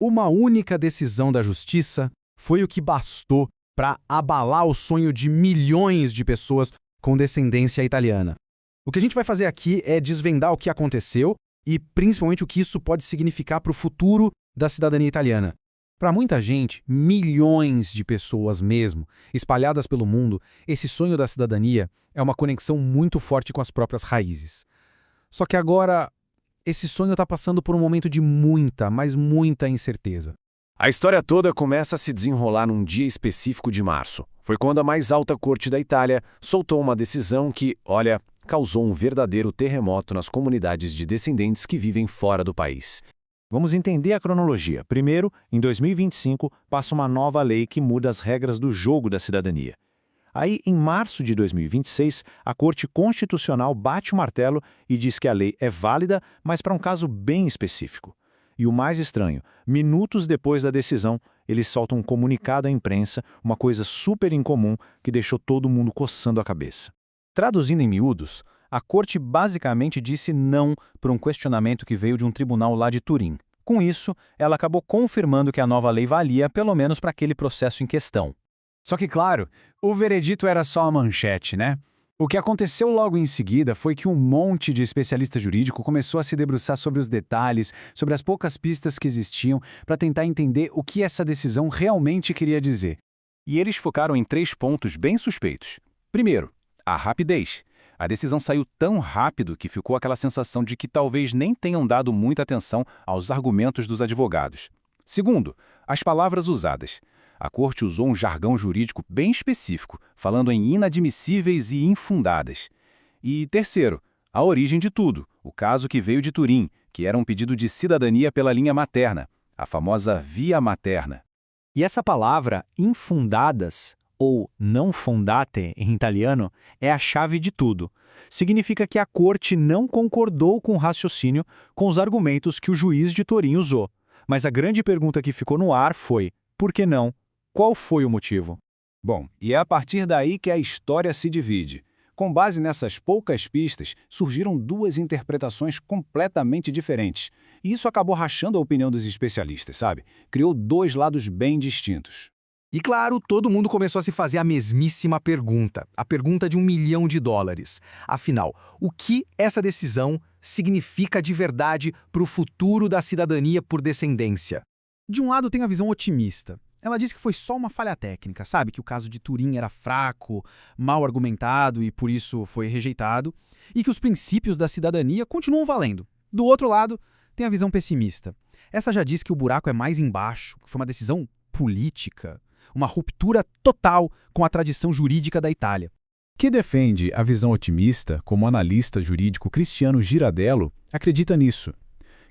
Uma única decisão da justiça foi o que bastou para abalar o sonho de milhões de pessoas com descendência italiana. O que a gente vai fazer aqui é desvendar o que aconteceu e principalmente o que isso pode significar para o futuro da cidadania italiana. Para muita gente, milhões de pessoas mesmo, espalhadas pelo mundo, esse sonho da cidadania é uma conexão muito forte com as próprias raízes. Só que agora, esse sonho está passando por um momento de muita, mas muita incerteza. A história toda começa a se desenrolar num dia específico de março. Foi quando a mais alta corte da Itália soltou uma decisão que, olha, causou um verdadeiro terremoto nas comunidades de descendentes que vivem fora do país. Vamos entender a cronologia. Primeiro, em 2025, passa uma nova lei que muda as regras do jogo da cidadania. Aí, em março de 2026, a Corte Constitucional bate o martelo e diz que a lei é válida, mas para um caso bem específico. E o mais estranho, minutos depois da decisão, eles soltam um comunicado à imprensa, uma coisa super incomum que deixou todo mundo coçando a cabeça. Traduzindo em miúdos, a Corte basicamente disse não para um questionamento que veio de um tribunal lá de Turim. Com isso, ela acabou confirmando que a nova lei valia, pelo menos para aquele processo em questão. Só que, claro, o veredito era só a manchete, né? O que aconteceu logo em seguida foi que um monte de especialista jurídico começou a se debruçar sobre os detalhes, sobre as poucas pistas que existiam, para tentar entender o que essa decisão realmente queria dizer. E eles focaram em 3 pontos bem suspeitos. Primeiro, a rapidez. A decisão saiu tão rápido que ficou aquela sensação de que talvez nem tenham dado muita atenção aos argumentos dos advogados. Segundo, as palavras usadas. A Corte usou um jargão jurídico bem específico, falando em inadmissíveis e infundadas. E terceiro, a origem de tudo, o caso que veio de Turim, que era um pedido de cidadania pela linha materna, a famosa via materna. E essa palavra, infundadas, ou non fondate em italiano, é a chave de tudo. Significa que a Corte não concordou com o raciocínio, com os argumentos que o juiz de Turim usou. Mas a grande pergunta que ficou no ar foi, por que não? Qual foi o motivo? Bom, e é a partir daí que a história se divide. Com base nessas poucas pistas, surgiram 2 interpretações completamente diferentes. E isso acabou rachando a opinião dos especialistas, sabe? Criou 2 lados bem distintos. E claro, todo mundo começou a se fazer a mesmíssima pergunta, a pergunta de $1 milhão. Afinal, o que essa decisão significa de verdade para o futuro da cidadania por descendência? De um lado tem a visão otimista. Ela diz que foi só uma falha técnica, sabe? Que o caso de Turim era fraco, mal argumentado e por isso foi rejeitado, e que os princípios da cidadania continuam valendo. Do outro lado, tem a visão pessimista. Essa já diz que o buraco é mais embaixo, que foi uma decisão política, uma ruptura total com a tradição jurídica da Itália. Que defende a visão otimista, como o analista jurídico Cristiano Girardello, acredita nisso,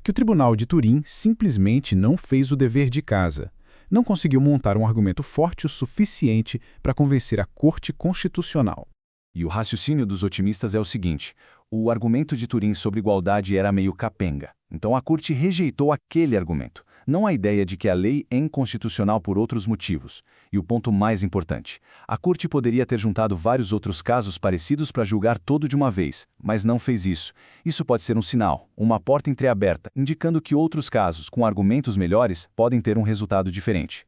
que o Tribunal de Turim simplesmente não fez o dever de casa. Não conseguiu montar um argumento forte o suficiente para convencer a Corte Constitucional. E o raciocínio dos otimistas é o seguinte: o argumento de Turim sobre igualdade era meio capenga. Então a Corte rejeitou aquele argumento, não a ideia de que a lei é inconstitucional por outros motivos. E o ponto mais importante: a Corte poderia ter juntado vários outros casos parecidos para julgar todo de uma vez, mas não fez isso. Isso pode ser um sinal, uma porta entreaberta, indicando que outros casos com argumentos melhores podem ter um resultado diferente.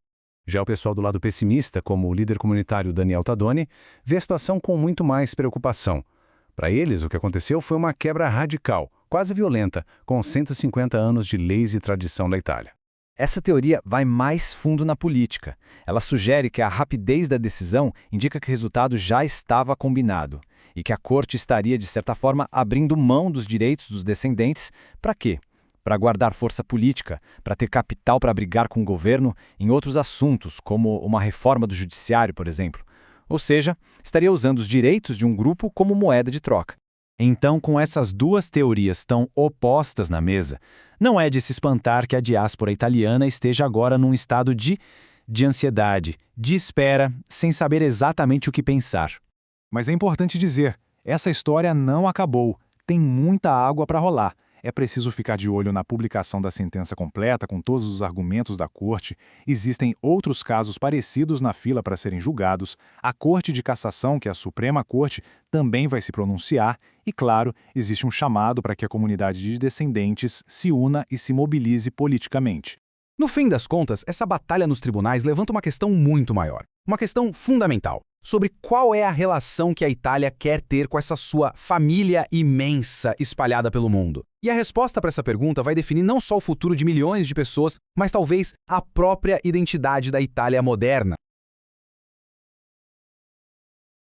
Já o pessoal do lado pessimista, como o líder comunitário Daniel Tadoni, vê a situação com muito mais preocupação. Para eles, o que aconteceu foi uma quebra radical, quase violenta, com 150 anos de leis e tradição da Itália. Essa teoria vai mais fundo na política. Ela sugere que a rapidez da decisão indica que o resultado já estava combinado e que a Corte estaria, de certa forma, abrindo mão dos direitos dos descendentes. Para quê? Para guardar força política, para ter capital para brigar com o governo em outros assuntos, como uma reforma do judiciário, por exemplo. Ou seja, estaria usando os direitos de um grupo como moeda de troca. Então, com essas 2 teorias tão opostas na mesa, não é de se espantar que a diáspora italiana esteja agora num estado de ansiedade, de espera, sem saber exatamente o que pensar. Mas é importante dizer, essa história não acabou, tem muita água para rolar. É preciso ficar de olho na publicação da sentença completa com todos os argumentos da Corte. Existem outros casos parecidos na fila para serem julgados. A Corte de Cassação, que é a Suprema Corte, também vai se pronunciar. E, claro, existe um chamado para que a comunidade de descendentes se una e se mobilize politicamente. No fim das contas, essa batalha nos tribunais levanta uma questão muito maior. Uma questão fundamental, sobre qual é a relação que a Itália quer ter com essa sua família imensa espalhada pelo mundo. E a resposta para essa pergunta vai definir não só o futuro de milhões de pessoas, mas talvez a própria identidade da Itália moderna.